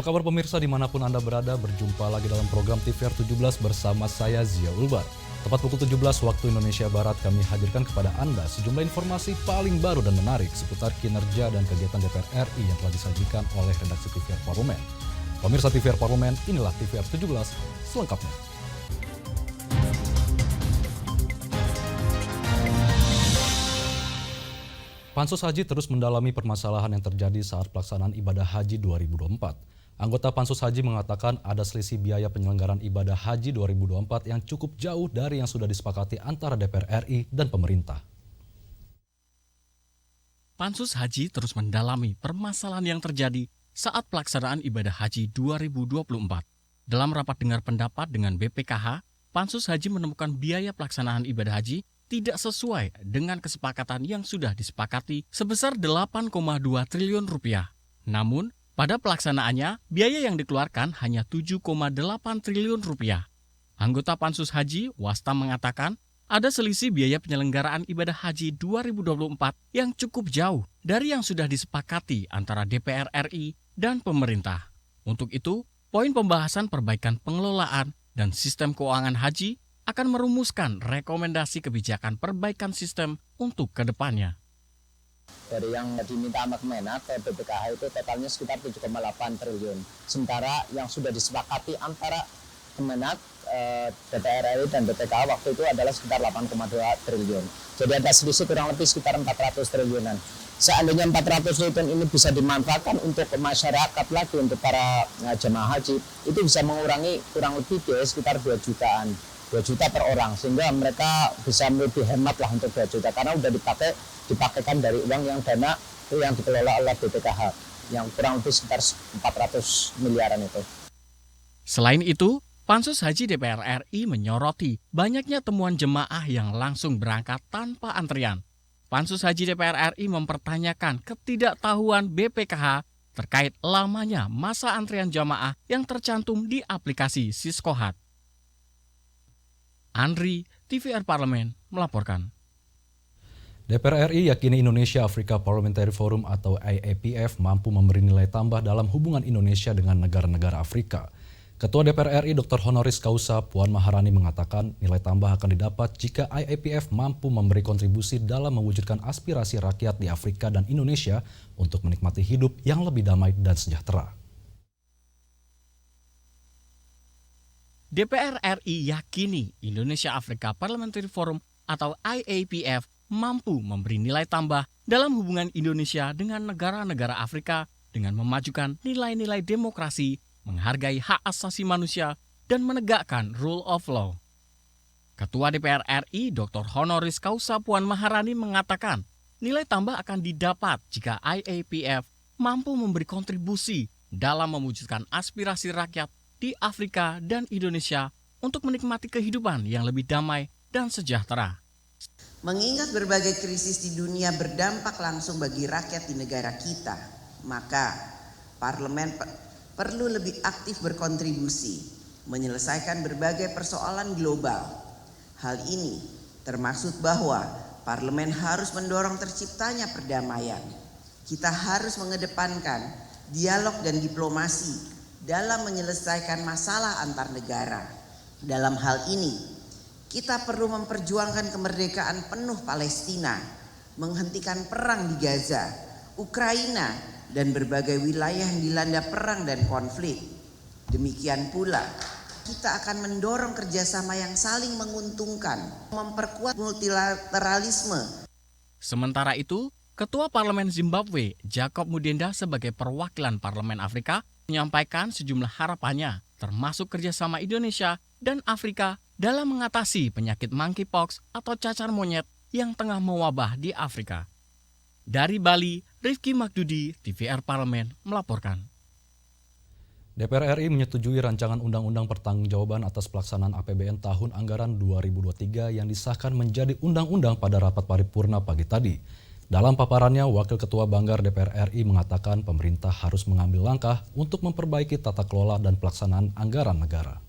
Apa kabar pemirsa dimanapun Anda berada, berjumpa lagi dalam program TVR 17 bersama saya Zia Ulbar. Tepat pukul 17 waktu Indonesia Barat kami hadirkan kepada Anda sejumlah informasi paling baru dan menarik seputar kinerja dan kegiatan DPR RI yang telah disajikan oleh redaksi TVR Parlemen. Pemirsa TVR Parlemen, inilah TVR 17 selengkapnya. Pansus Haji terus mendalami permasalahan yang terjadi saat pelaksanaan ibadah haji 2024. Anggota Pansus Haji mengatakan ada selisih biaya penyelenggaraan ibadah haji 2024 yang cukup jauh dari yang sudah disepakati antara DPR RI dan pemerintah. Pansus Haji terus mendalami permasalahan yang terjadi saat pelaksanaan ibadah haji 2024. Dalam rapat dengar pendapat dengan BPKH, Pansus Haji menemukan biaya pelaksanaan ibadah haji tidak sesuai dengan kesepakatan yang sudah disepakati sebesar 8,2 triliun rupiah. Namun, pada pelaksanaannya, biaya yang dikeluarkan hanya 7,8 triliun rupiah. Anggota Pansus Haji, Wasta, mengatakan ada selisih biaya penyelenggaraan ibadah haji 2024 yang cukup jauh dari yang sudah disepakati antara DPR RI dan pemerintah. Untuk itu, poin pembahasan perbaikan pengelolaan dan sistem keuangan haji akan merumuskan rekomendasi kebijakan perbaikan sistem untuk kedepannya. Dari yang diminta sama Kemenak ke BPKH itu totalnya sekitar 7,8 triliun. Sementara yang sudah disepakati antara Kemenak, DPR RI dan BPKH waktu itu adalah sekitar 8,2 triliun. Jadi ada selisih kurang lebih sekitar 400 triliunan. Seandainya 400 triliun ini bisa dimanfaatkan untuk masyarakat lagi, untuk para jemaah haji, itu bisa mengurangi kurang lebih biaya sekitar 2 juta per orang, sehingga mereka bisa lebih hemat lah untuk 2 juta karena udah dipakaikan dari uang yang dana itu yang dikelola oleh BPKH yang kurang lebih sekitar 400 miliaran itu. Selain itu, Pansus Haji DPR RI menyoroti banyaknya temuan jemaah yang langsung berangkat tanpa antrian. Pansus Haji DPR RI mempertanyakan ketidaktahuan BPKH terkait lamanya masa antrian jamaah yang tercantum di aplikasi Siskohat. Andri, TVR Parlemen, melaporkan. DPR RI yakini Indonesia Africa Parliamentary Forum atau IAPF mampu memberi nilai tambah dalam hubungan Indonesia dengan negara-negara Afrika. Ketua DPR RI Dr. Honoris Causa Puan Maharani mengatakan nilai tambah akan didapat jika IAPF mampu memberi kontribusi dalam mewujudkan aspirasi rakyat di Afrika dan Indonesia untuk menikmati hidup yang lebih damai dan sejahtera. DPR RI yakini Indonesia Africa Parliamentary Forum atau IAPF mampu memberi nilai tambah dalam hubungan Indonesia dengan negara-negara Afrika dengan memajukan nilai-nilai demokrasi, menghargai hak asasi manusia, dan menegakkan rule of law. Ketua DPR RI Dr. Honoris Causa Puan Maharani mengatakan nilai tambah akan didapat jika IAPF mampu memberi kontribusi dalam mewujudkan aspirasi rakyat di Afrika dan Indonesia untuk menikmati kehidupan yang lebih damai dan sejahtera. Mengingat berbagai krisis di dunia berdampak langsung bagi rakyat di negara kita, maka parlemen perlu lebih aktif berkontribusi menyelesaikan berbagai persoalan global. Hal ini termaksud bahwa parlemen harus mendorong terciptanya perdamaian. Kita harus mengedepankan dialog dan diplomasi dalam menyelesaikan masalah antar negara. Dalam hal ini, kita perlu memperjuangkan kemerdekaan penuh Palestina, menghentikan perang di Gaza, Ukraina, dan berbagai wilayah yang dilanda perang dan konflik. Demikian pula, kita akan mendorong kerjasama yang saling menguntungkan, memperkuat multilateralisme. Sementara itu, Ketua Parlemen Zimbabwe, Jacob Mudenda sebagai perwakilan Parlemen Afrika, menyampaikan sejumlah harapannya, termasuk kerjasama Indonesia dan Afrika dalam mengatasi penyakit monkeypox atau cacar monyet yang tengah mewabah di Afrika. Dari Bali, Rifki Magdudi, TVR Parlemen, melaporkan. DPR RI menyetujui rancangan Undang-Undang Pertanggungjawaban atas pelaksanaan APBN tahun anggaran 2023 yang disahkan menjadi undang-undang pada rapat paripurna pagi tadi. Dalam paparannya, Wakil Ketua Banggar DPR RI mengatakan pemerintah harus mengambil langkah untuk memperbaiki tata kelola dan pelaksanaan anggaran negara.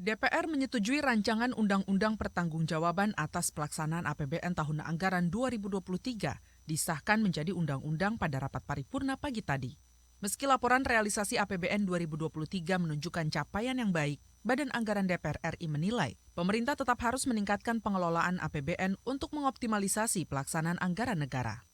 DPR menyetujui rancangan Undang-Undang Pertanggungjawaban atas pelaksanaan APBN tahun anggaran 2023 disahkan menjadi undang-undang pada rapat paripurna pagi tadi. Meski laporan realisasi APBN 2023 menunjukkan capaian yang baik, Badan Anggaran DPR RI menilai pemerintah tetap harus meningkatkan pengelolaan APBN untuk mengoptimalisasi pelaksanaan anggaran negara.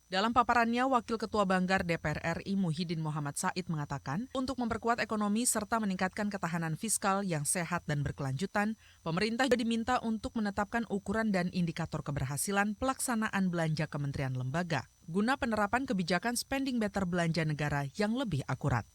Dalam paparannya, Wakil Ketua Banggar DPR RI Muhyiddin Muhammad Said mengatakan, untuk memperkuat ekonomi serta meningkatkan ketahanan fiskal yang sehat dan berkelanjutan, pemerintah juga diminta untuk menetapkan ukuran dan indikator keberhasilan pelaksanaan belanja kementerian lembaga, guna penerapan kebijakan spending better belanja negara yang lebih akurat.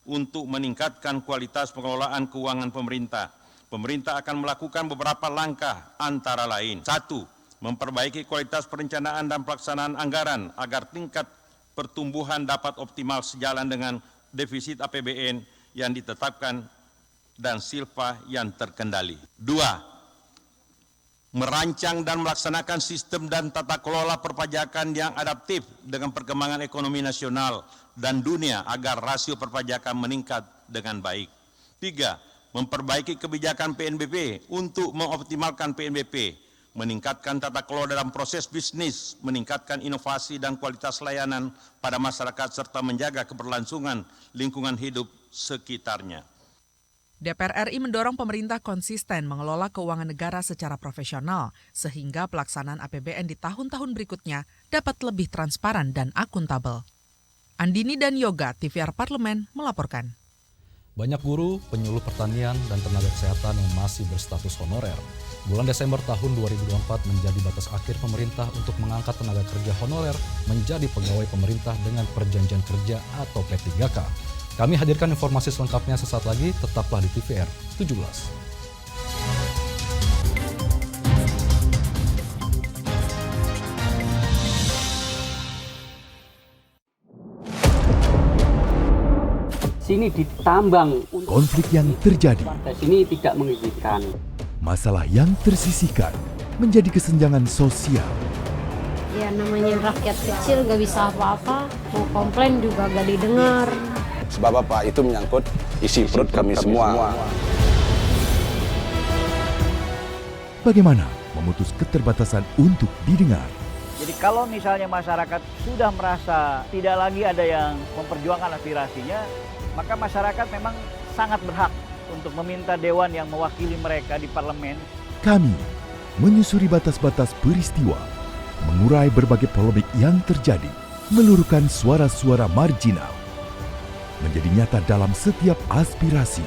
Untuk meningkatkan kualitas pengelolaan keuangan pemerintah, pemerintah akan melakukan beberapa langkah antara lain. 1. Memperbaiki kualitas perencanaan dan pelaksanaan anggaran agar tingkat pertumbuhan dapat optimal sejalan dengan defisit APBN yang ditetapkan dan silpa yang terkendali. 2. Merancang dan melaksanakan sistem dan tata kelola perpajakan yang adaptif dengan perkembangan ekonomi nasional dan dunia agar rasio perpajakan meningkat dengan baik. 3. Memperbaiki kebijakan PNBP untuk mengoptimalkan PNBP, meningkatkan tata kelola dalam proses bisnis, meningkatkan inovasi dan kualitas layanan pada masyarakat serta menjaga keberlangsungan lingkungan hidup sekitarnya. DPR RI mendorong pemerintah konsisten mengelola keuangan negara secara profesional, sehingga pelaksanaan APBN di tahun-tahun berikutnya dapat lebih transparan dan akuntabel. Andini dan Yoga, TVR Parlemen, melaporkan. Banyak guru, penyuluh pertanian, dan tenaga kesehatan yang masih berstatus honorer. Bulan Desember tahun 2024 menjadi batas akhir pemerintah untuk mengangkat tenaga kerja honorer menjadi pegawai pemerintah dengan perjanjian kerja atau P3K. Kami hadirkan informasi selengkapnya sesaat lagi, tetaplah di TVR 17. Sini ditambang. Konflik yang terjadi, Warga sini tidak mengizinkan. masalah yang tersisihkan menjadi kesenjangan sosial. Ya namanya rakyat kecil gak bisa apa-apa, mau komplain juga gak didengar. Sebab apa? Itu menyangkut isi perut kami semua. Bagaimana memutus keterbatasan untuk didengar? Jadi kalau misalnya masyarakat sudah merasa tidak lagi ada yang memperjuangkan aspirasinya, maka masyarakat memang sangat berhak untuk meminta dewan yang mewakili mereka di parlemen. Kami menyusuri batas-batas peristiwa, mengurai berbagai polemik yang terjadi, meluruhkan suara-suara marginal, menjadi nyata dalam setiap aspirasi,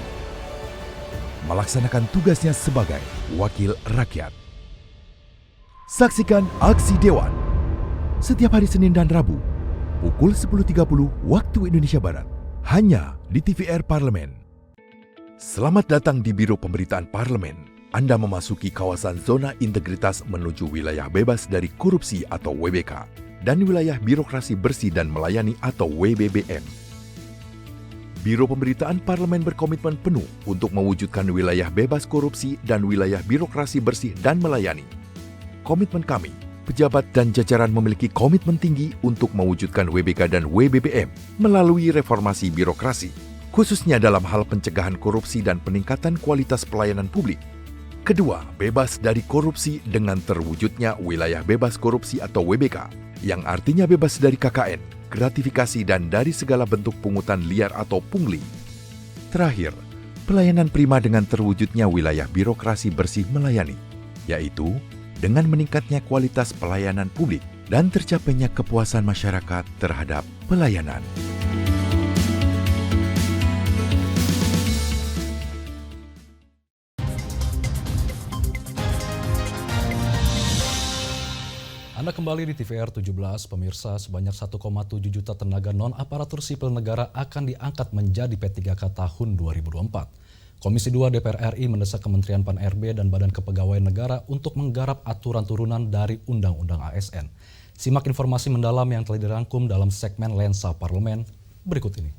melaksanakan tugasnya sebagai wakil rakyat. Saksikan Aksi Dewan setiap hari Senin dan Rabu pukul 10.30 waktu Indonesia Barat, hanya di TVR Parlemen. Selamat datang di Biro Pemberitaan Parlemen. Anda memasuki kawasan zona integritas menuju wilayah bebas dari korupsi atau WBK dan wilayah birokrasi bersih dan melayani atau WBBM. Biro Pemberitaan Parlemen berkomitmen penuh untuk mewujudkan wilayah bebas korupsi dan wilayah birokrasi bersih dan melayani. Komitmen kami, pejabat dan jajaran memiliki komitmen tinggi untuk mewujudkan WBK dan WBBM melalui reformasi birokrasi, khususnya dalam hal pencegahan korupsi dan peningkatan kualitas pelayanan publik. Kedua, bebas dari korupsi dengan terwujudnya wilayah bebas korupsi atau WBK, yang artinya bebas dari KKN, gratifikasi dan dari segala bentuk pungutan liar atau pungli. Terakhir, pelayanan prima dengan terwujudnya wilayah birokrasi bersih melayani, yaitu dengan meningkatnya kualitas pelayanan publik dan tercapainya kepuasan masyarakat terhadap pelayanan. Anda kembali di TVR 17, pemirsa. Sebanyak 1,7 juta tenaga non-aparatur sipil negara akan diangkat menjadi P3K tahun 2024. Komisi 2 DPR RI mendesak Kementerian Pan-RB dan Badan Kepegawaian Negara untuk menggarap aturan turunan dari Undang-Undang ASN. Simak informasi mendalam yang telah dirangkum dalam segmen Lensa Parlemen berikut ini.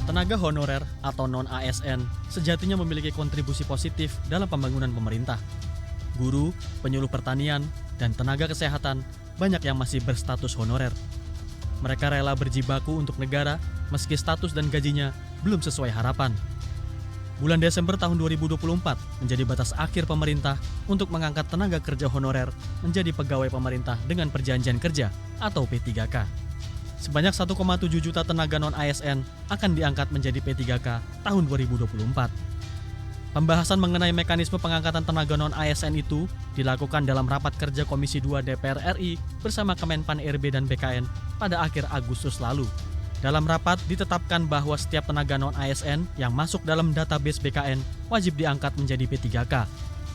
Tenaga honorer atau non-ASN sejatinya memiliki kontribusi positif dalam pembangunan pemerintah. Guru, penyuluh pertanian, dan tenaga kesehatan banyak yang masih berstatus honorer. Mereka rela berjibaku untuk negara meski status dan gajinya belum sesuai harapan. bulan Desember tahun 2024 menjadi batas akhir pemerintah untuk mengangkat tenaga kerja honorer menjadi pegawai pemerintah dengan perjanjian kerja atau P3K. Sebanyak 1,7 juta tenaga non-ASN akan diangkat menjadi P3K tahun 2024. Pembahasan mengenai mekanisme pengangkatan tenaga non-ASN itu dilakukan dalam rapat kerja Komisi 2 DPR RI bersama Kemenpan RB dan BKN pada akhir Agustus lalu. Dalam rapat ditetapkan bahwa setiap tenaga non-ASN yang masuk dalam database BKN wajib diangkat menjadi P3K.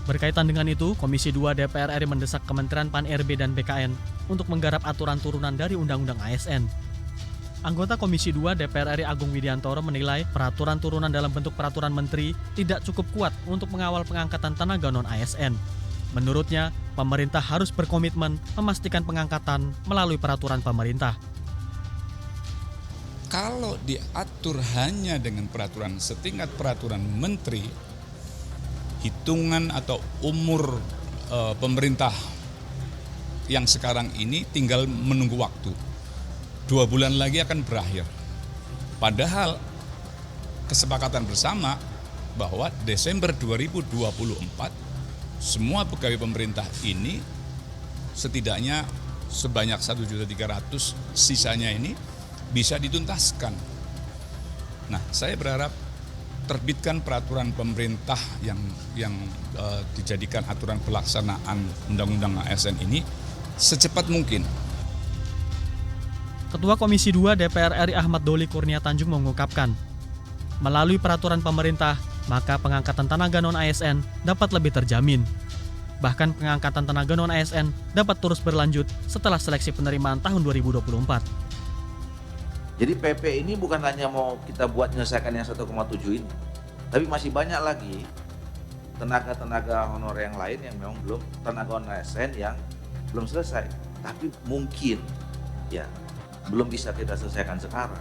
Berkaitan dengan itu, Komisi 2 DPR RI mendesak Kementerian Pan RB dan BKN untuk menggarap aturan turunan dari Undang-Undang ASN. Anggota Komisi 2 DPR RI Agung Widiantoro menilai peraturan turunan dalam bentuk peraturan menteri tidak cukup kuat untuk mengawal pengangkatan tenaga non-ASN. Menurutnya, pemerintah harus berkomitmen memastikan pengangkatan melalui peraturan pemerintah. Kalau diatur hanya dengan peraturan setingkat peraturan menteri, hitungan atau umur pemerintah yang sekarang ini tinggal menunggu waktu. 2 bulan lagi akan berakhir. Padahal kesepakatan bersama bahwa Desember 2024 semua pegawai pemerintah ini setidaknya sebanyak 1.300.000 sisanya ini bisa dituntaskan. Nah, saya berharap terbitkan peraturan pemerintah yang dijadikan aturan pelaksanaan Undang-Undang ASN ini secepat mungkin. Ketua Komisi 2 DPR RI Ahmad Doli Kurnia Tanjung mengungkapkan, melalui peraturan pemerintah, maka pengangkatan tenaga non-ASN dapat lebih terjamin. Bahkan pengangkatan tenaga non-ASN dapat terus berlanjut setelah seleksi penerimaan tahun 2024. Jadi PP ini bukan hanya mau kita buat menyelesaikan yang 1,7 ini, tapi masih banyak lagi tenaga-tenaga honorer yang lain yang memang belum, tenaga non-ASN yang belum selesai. Tapi mungkin ya belum bisa kita selesaikan sekarang.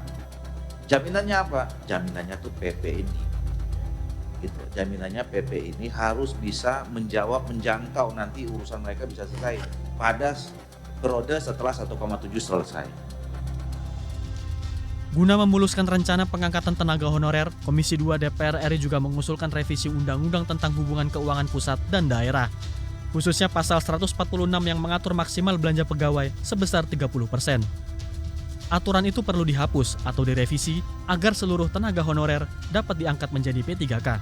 Jaminannya apa? Jaminannya tuh PP ini. Gitu. Jaminannya PP ini harus bisa menjangkau nanti urusan mereka bisa selesai pada periode setelah 1,7 selesai. Guna memuluskan rencana pengangkatan tenaga honorer, Komisi 2 DPR RI juga mengusulkan revisi Undang-Undang tentang Hubungan Keuangan Pusat dan Daerah, khususnya pasal 146 yang mengatur maksimal belanja pegawai sebesar 30%. Aturan itu perlu dihapus atau direvisi agar seluruh tenaga honorer dapat diangkat menjadi P3K.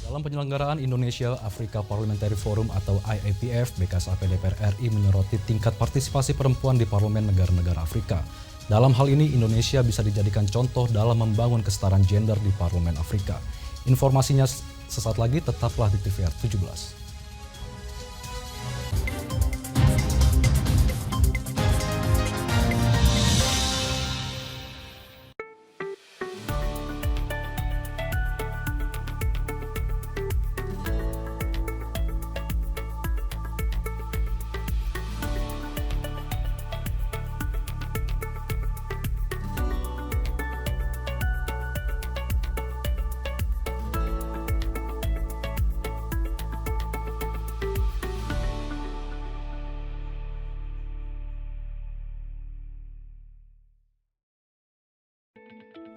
Dalam penyelenggaraan Indonesia Africa Parliamentary Forum atau IAPF, BKSAP DPR RI menyoroti tingkat partisipasi perempuan di parlemen negara-negara Afrika. Dalam hal ini, Indonesia bisa dijadikan contoh dalam membangun kesetaraan gender di parlemen Afrika. Informasinya sesaat lagi, tetaplah di TVR 17.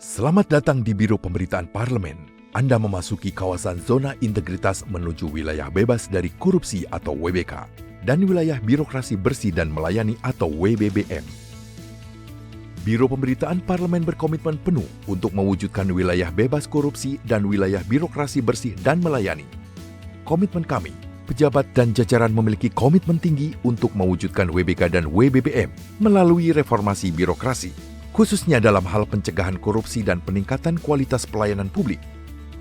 Selamat datang di Biro Pemberitaan Parlemen. Anda memasuki kawasan zona integritas menuju wilayah bebas dari korupsi atau WBK dan wilayah birokrasi bersih dan melayani atau WBBM. Biro Pemberitaan Parlemen berkomitmen penuh untuk mewujudkan wilayah bebas korupsi dan wilayah birokrasi bersih dan melayani. Komitmen kami, pejabat dan jajaran memiliki komitmen tinggi untuk mewujudkan WBK dan WBBM melalui reformasi birokrasi, khususnya dalam hal pencegahan korupsi dan peningkatan kualitas pelayanan publik.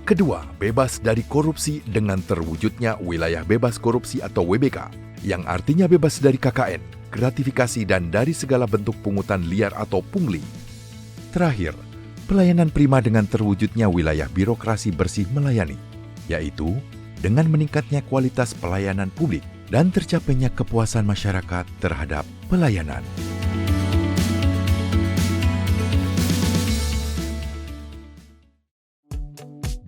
Kedua, bebas dari korupsi dengan terwujudnya wilayah bebas korupsi atau WBK, yang artinya bebas dari KKN, gratifikasi dan dari segala bentuk pungutan liar atau pungli. Terakhir, pelayanan prima dengan terwujudnya wilayah birokrasi bersih melayani, yaitu dengan meningkatnya kualitas pelayanan publik dan tercapainya kepuasan masyarakat terhadap pelayanan.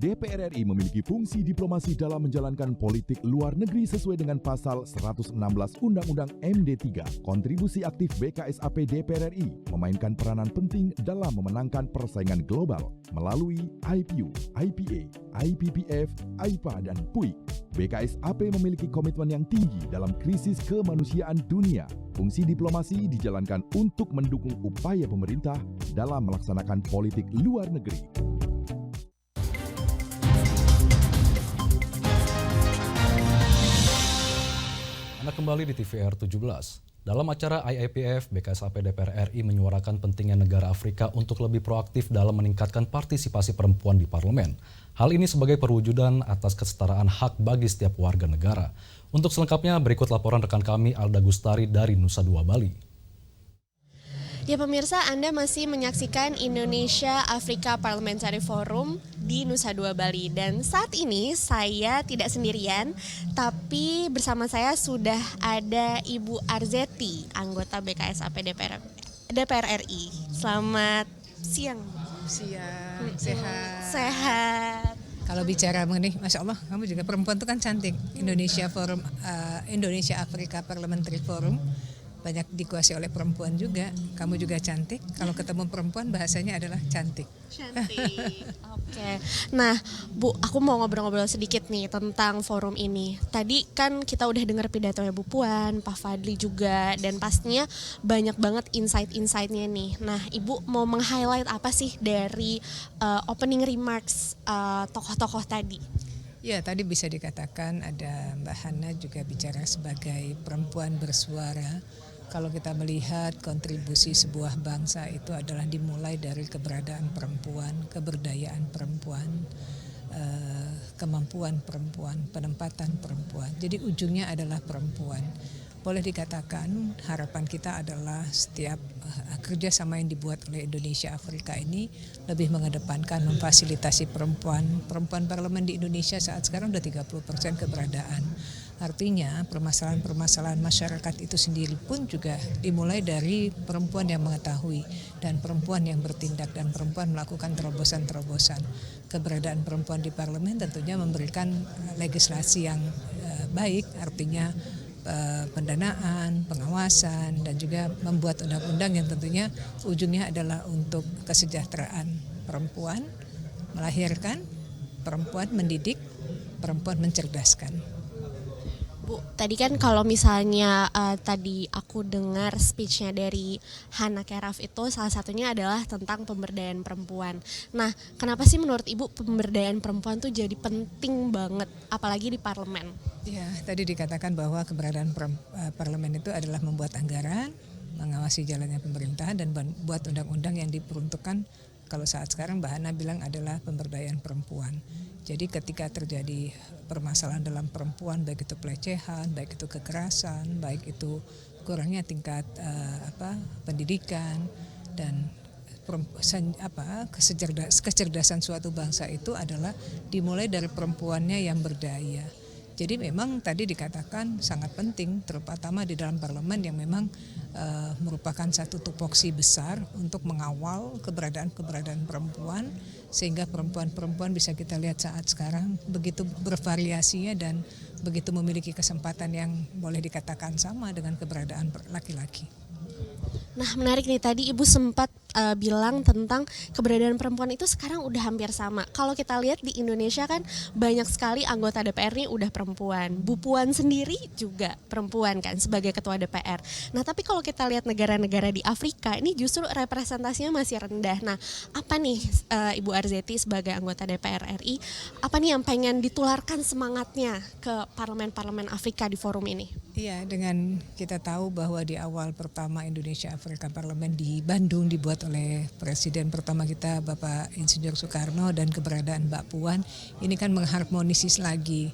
DPR DPR RI memiliki fungsi diplomasi dalam menjalankan politik luar negeri sesuai dengan pasal 116 Undang-Undang MD3. Kontribusi aktif BKSAP DPR RI memainkan peranan penting dalam memenangkan persaingan global melalui IPU, IPA, IPPF, IPA, dan PUIK. BKSAP memiliki komitmen yang tinggi dalam krisis kemanusiaan dunia. Fungsi diplomasi dijalankan untuk mendukung upaya pemerintah dalam melaksanakan politik luar negeri. Anda kembali di TVR 17. Dalam acara IAPF, BKSAP DPR RI menyuarakan pentingnya negara Afrika untuk lebih proaktif dalam meningkatkan partisipasi perempuan di parlemen. Hal ini sebagai perwujudan atas kesetaraan hak bagi setiap warga negara. Untuk selengkapnya, berikut laporan rekan kami Alda Gustari dari Nusa Dua Bali. Ya pemirsa, Anda masih menyaksikan Indonesia Afrika Parliamentary Forum di Nusa Dua Bali. Dan saat ini saya tidak sendirian, tapi bersama saya sudah ada Ibu Arzeti, anggota BKSAP DPR RI. Selamat siang. Siang, sehat. Sehat. Kalau bicara mengenai, Masya Allah, kamu juga perempuan itu kan cantik. Indonesia Afrika Parliamentary Forum banyak dikuasai oleh perempuan juga. Kamu juga cantik. Kalau ketemu perempuan bahasanya adalah cantik. Cantik. Oke. Nah, Bu, aku mau ngobrol-ngobrol sedikit nih tentang forum ini. Tadi kan kita udah dengar pidatonya Bu Puan, Pak Fadli juga, dan pastinya banyak banget insight-insightnya nih. Nah, Ibu mau meng-highlight apa sih dari opening remarks tokoh-tokoh tadi? Ya, tadi bisa dikatakan ada Mbak Hana juga bicara sebagai perempuan bersuara. Kalau kita melihat kontribusi sebuah bangsa itu adalah dimulai dari keberadaan perempuan, keberdayaan perempuan, kemampuan perempuan, penempatan perempuan. Jadi ujungnya adalah perempuan. Boleh dikatakan harapan kita adalah setiap kerjasama yang dibuat oleh Indonesia Afrika ini lebih mengedepankan memfasilitasi perempuan. Perempuan parlemen di Indonesia saat sekarang udah 30% keberadaan. Artinya permasalahan-permasalahan masyarakat itu sendiri pun juga dimulai dari perempuan yang mengetahui dan perempuan yang bertindak dan perempuan melakukan terobosan-terobosan. Keberadaan perempuan di parlemen tentunya memberikan legislasi yang baik, artinya pendanaan, pengawasan, dan juga membuat undang-undang yang tentunya ujungnya adalah untuk kesejahteraan perempuan, melahirkan, perempuan mendidik, perempuan mencerdaskan. Bu, tadi kan kalau misalnya tadi aku dengar speech-nya dari Hana Keraf itu salah satunya adalah tentang pemberdayaan perempuan. Nah, kenapa sih menurut Ibu pemberdayaan perempuan tuh jadi penting banget, apalagi di parlemen? Ya, tadi dikatakan bahwa keberadaan parlemen itu adalah membuat anggaran, mengawasi jalannya pemerintahan, dan membuat undang-undang yang diperuntukkan, kalau saat sekarang Mbak Hana bilang adalah pemberdayaan perempuan. Jadi ketika terjadi permasalahan dalam perempuan, baik itu pelecehan, baik itu kekerasan, baik itu kurangnya tingkat pendidikan dan kecerdasan suatu bangsa itu adalah dimulai dari perempuannya yang berdaya. Jadi memang tadi dikatakan sangat penting, terutama di dalam parlemen yang memang merupakan satu tupoksi besar untuk mengawal keberadaan perempuan, sehingga perempuan-perempuan bisa kita lihat saat sekarang begitu bervariasinya dan begitu memiliki kesempatan yang boleh dikatakan sama dengan keberadaan laki-laki. Nah, menarik nih, tadi Ibu sempat bilang tentang keberadaan perempuan itu sekarang udah hampir sama. Kalau kita lihat di Indonesia kan banyak sekali anggota DPR ini udah perempuan. Bu Puan sendiri juga perempuan kan sebagai ketua DPR. Nah, tapi kalau kita lihat negara-negara di Afrika ini justru representasinya masih rendah. Nah, apa nih Ibu Arzeti sebagai anggota DPR RI, apa nih yang pengen ditularkan semangatnya ke parlemen-parlemen Afrika di forum ini? Iya, dengan kita tahu bahwa di awal pertama Indonesia Afrika Parlemen di Bandung dibuat oleh Presiden pertama kita Bapak Insinyur Soekarno, dan keberadaan Mbak Puan ini kan mengharmonisis lagi,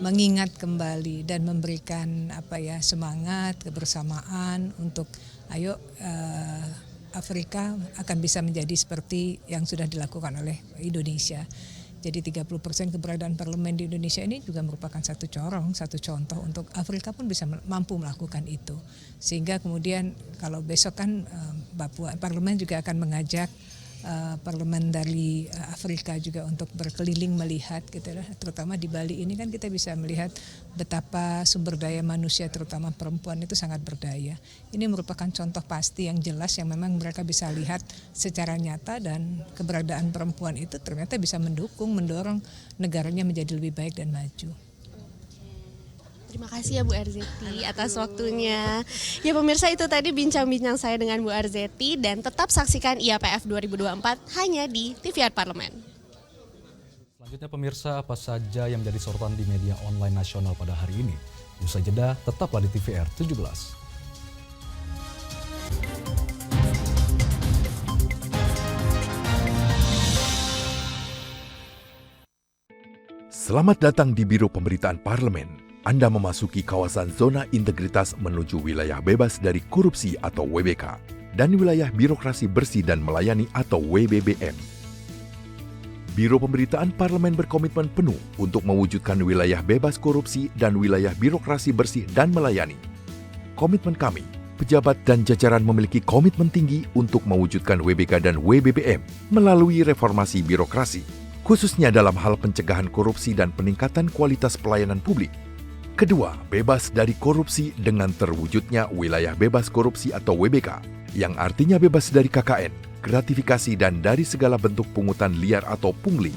mengingat kembali dan memberikan semangat kebersamaan untuk ayo Afrika akan bisa menjadi seperti yang sudah dilakukan oleh Indonesia. Jadi 30% keberadaan parlemen di Indonesia ini juga merupakan satu contoh untuk Afrika pun bisa mampu melakukan itu. Sehingga kemudian kalau besok kan Mbak Puan, parlemen juga akan mengajak parlemen dari Afrika juga untuk berkeliling melihat gitu, terutama di Bali ini kan kita bisa melihat betapa sumber daya manusia terutama perempuan itu sangat berdaya. Ini merupakan contoh pasti yang jelas yang memang mereka bisa lihat secara nyata, dan keberadaan perempuan itu ternyata bisa mendorong negaranya menjadi lebih baik dan maju. Terima kasih ya Bu Arzeti atas waktunya. Ya pemirsa, itu tadi bincang-bincang saya dengan Bu Arzeti, dan tetap saksikan IAPF 2024 hanya di TVR Parlemen. Selanjutnya pemirsa, apa saja yang menjadi sorotan di media online nasional pada hari ini? Usai jeda, tetaplah di TVR 17. Selamat datang di Biro Pemberitaan Parlemen. Anda memasuki kawasan zona integritas menuju wilayah bebas dari korupsi atau WBK dan wilayah birokrasi bersih dan melayani atau WBBM. Biro Pemberitaan Parlemen berkomitmen penuh untuk mewujudkan wilayah bebas korupsi dan wilayah birokrasi bersih dan melayani. Komitmen kami, pejabat dan jajaran memiliki komitmen tinggi untuk mewujudkan WBK dan WBBM melalui reformasi birokrasi, khususnya dalam hal pencegahan korupsi dan peningkatan kualitas pelayanan publik. Kedua, bebas dari korupsi dengan terwujudnya wilayah bebas korupsi atau WBK, yang artinya bebas dari KKN, gratifikasi dan dari segala bentuk pungutan liar atau pungli.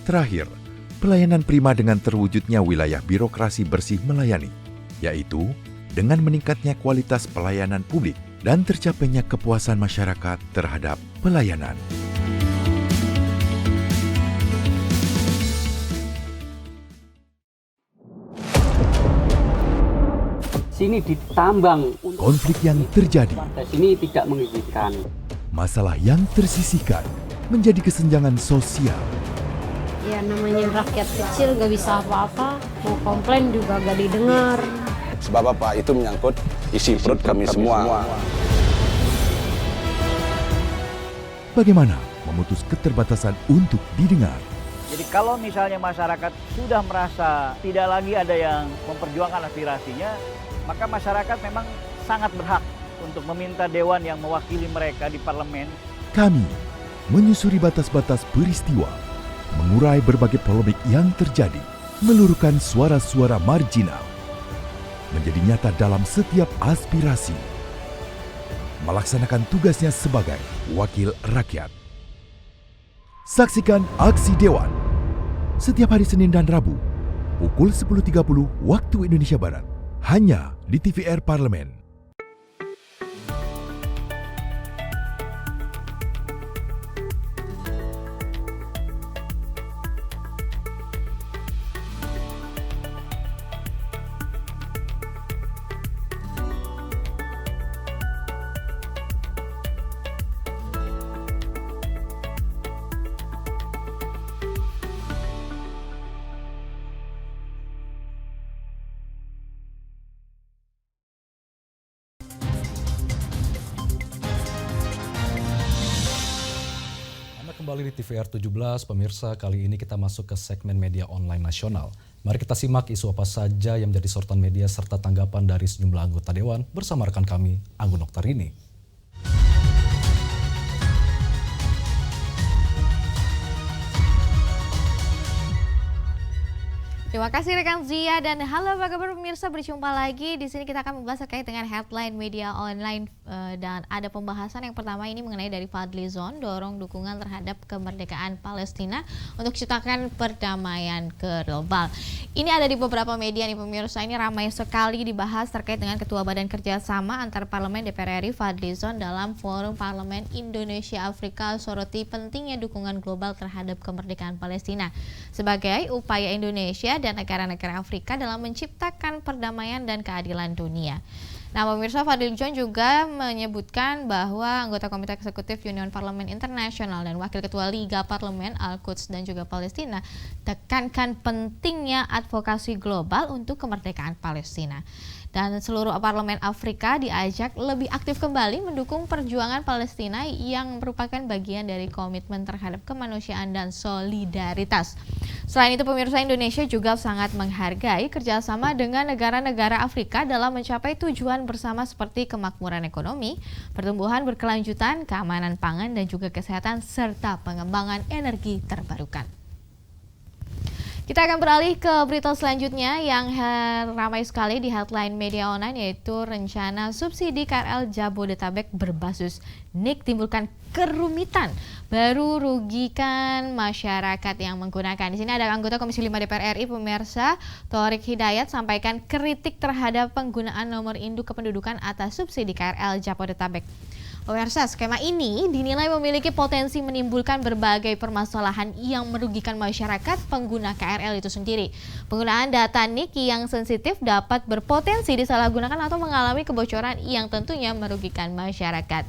Terakhir, pelayanan prima dengan terwujudnya wilayah birokrasi bersih melayani, yaitu dengan meningkatnya kualitas pelayanan publik dan tercapainya kepuasan masyarakat terhadap pelayanan. Sini ditambang. Konflik yang terjadi. Sini tidak mengizinkan. Masalah yang tersisihkan menjadi kesenjangan sosial. Ya namanya rakyat kecil gak bisa apa-apa, mau komplain juga gak didengar. Sebab apa? Itu menyangkut isi perut kami semua. Bagaimana memutus keterbatasan untuk didengar? Jadi kalau misalnya masyarakat sudah merasa tidak lagi ada yang memperjuangkan aspirasinya, maka masyarakat memang sangat berhak untuk meminta dewan yang mewakili mereka di parlemen. Kami menyusuri batas-batas peristiwa, mengurai berbagai polemik yang terjadi, meluruhkan suara-suara marginal, menjadi nyata dalam setiap aspirasi, melaksanakan tugasnya sebagai wakil rakyat. Saksikan Aksi Dewan setiap hari Senin dan Rabu pukul 10.30 waktu Indonesia Barat, hanya di TVR Parlemen. Kembali di TVR 17, pemirsa, kali ini kita masuk ke segmen media online nasional. Mari kita simak isu apa saja yang menjadi sorotan media serta tanggapan dari sejumlah anggota Dewan bersama rekan kami, Anggun Oktarini. Terima kasih rekan Zia dan halo apa kabar pemirsa, berjumpa lagi. Di sini kita akan membahas terkait dengan headline media online dan ada pembahasan yang pertama ini mengenai dari Fadli Zon, dorong dukungan terhadap kemerdekaan Palestina untuk ciptakan perdamaian global. Ini ada di beberapa media nih pemirsa, ini ramai sekali dibahas terkait dengan Ketua Badan Kerjasama antar Parlemen DPR RI Fadli Zon dalam Forum Parlemen Indonesia Afrika soroti pentingnya dukungan global terhadap kemerdekaan Palestina sebagai upaya Indonesia dan negara-negara Afrika dalam menciptakan perdamaian dan keadilan dunia. Nah, pemirsa, Fadli Zon juga menyebutkan bahwa anggota Komite Eksekutif Union Parlemen Internasional dan Wakil Ketua Liga Parlemen Al-Quds dan juga Palestina tekankan pentingnya advokasi global untuk kemerdekaan Palestina. Dan seluruh parlemen Afrika diajak lebih aktif kembali mendukung perjuangan Palestina yang merupakan bagian dari komitmen terhadap kemanusiaan dan solidaritas. Selain itu, pemirsa, Indonesia juga sangat menghargai kerjasama dengan negara-negara Afrika dalam mencapai tujuan bersama seperti kemakmuran ekonomi, pertumbuhan berkelanjutan, keamanan pangan, dan juga kesehatan, serta pengembangan energi terbarukan. Kita akan beralih ke berita selanjutnya yang ramai sekali di headline media online, yaitu rencana subsidi KRL Jabodetabek berbasis NIK timbulkan kerumitan, baru rugikan masyarakat yang menggunakan. Di sini ada anggota Komisi 5 DPR RI, pemirsa, Thoriq Hidayat, sampaikan kritik terhadap penggunaan nomor induk kependudukan atas subsidi KRL Jabodetabek. Pemirsa, skema ini dinilai memiliki potensi menimbulkan berbagai permasalahan yang merugikan masyarakat pengguna KRL itu sendiri. Penggunaan data NIK yang sensitif dapat berpotensi disalahgunakan atau mengalami kebocoran yang tentunya merugikan masyarakat.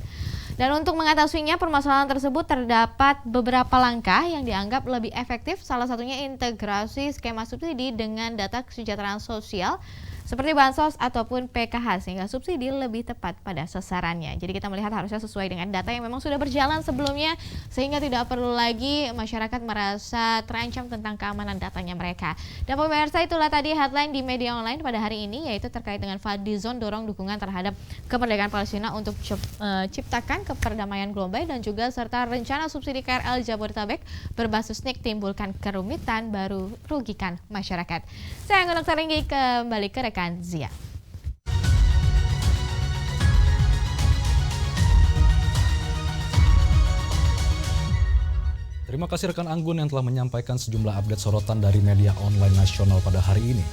Dan untuk mengatasinya permasalahan tersebut terdapat beberapa langkah yang dianggap lebih efektif, salah satunya integrasi skema subsidi dengan data kesejahteraan sosial seperti bansos ataupun PKH sehingga subsidi lebih tepat pada sasarannya. Jadi kita melihat harusnya sesuai dengan data yang memang sudah berjalan sebelumnya sehingga tidak perlu lagi masyarakat merasa terancam tentang keamanan datanya mereka. Dan pemirsa, itulah tadi headline di media online pada hari ini, yaitu terkait dengan Fadlizon dorong dukungan terhadap kemerdekaan Palestina untuk ciptakan keperdamaian global dan juga serta rencana subsidi KRL Jabodetabek berbasis NIK timbulkan kerumitan, baru rugikan masyarakat. Saya Anggun Oktaringgi, kembali ke rekan Zia. Terima kasih rekan Anggun yang telah menyampaikan sejumlah update sorotan dari media online nasional pada hari ini.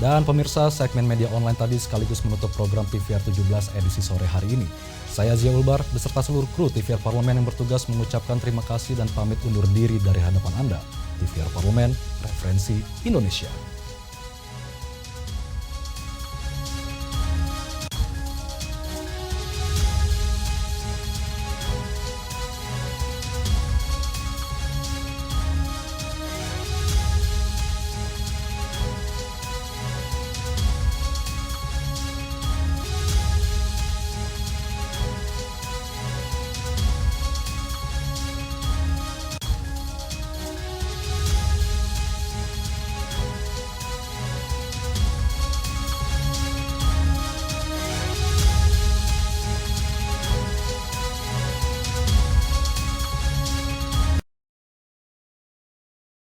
Dan pemirsa, segmen media online tadi sekaligus menutup program TVR 17 edisi sore hari ini. Saya Zia Ulbar beserta seluruh kru TVR Parlemen yang bertugas mengucapkan terima kasih dan pamit undur diri dari hadapan Anda. TVR Parlemen, referensi Indonesia.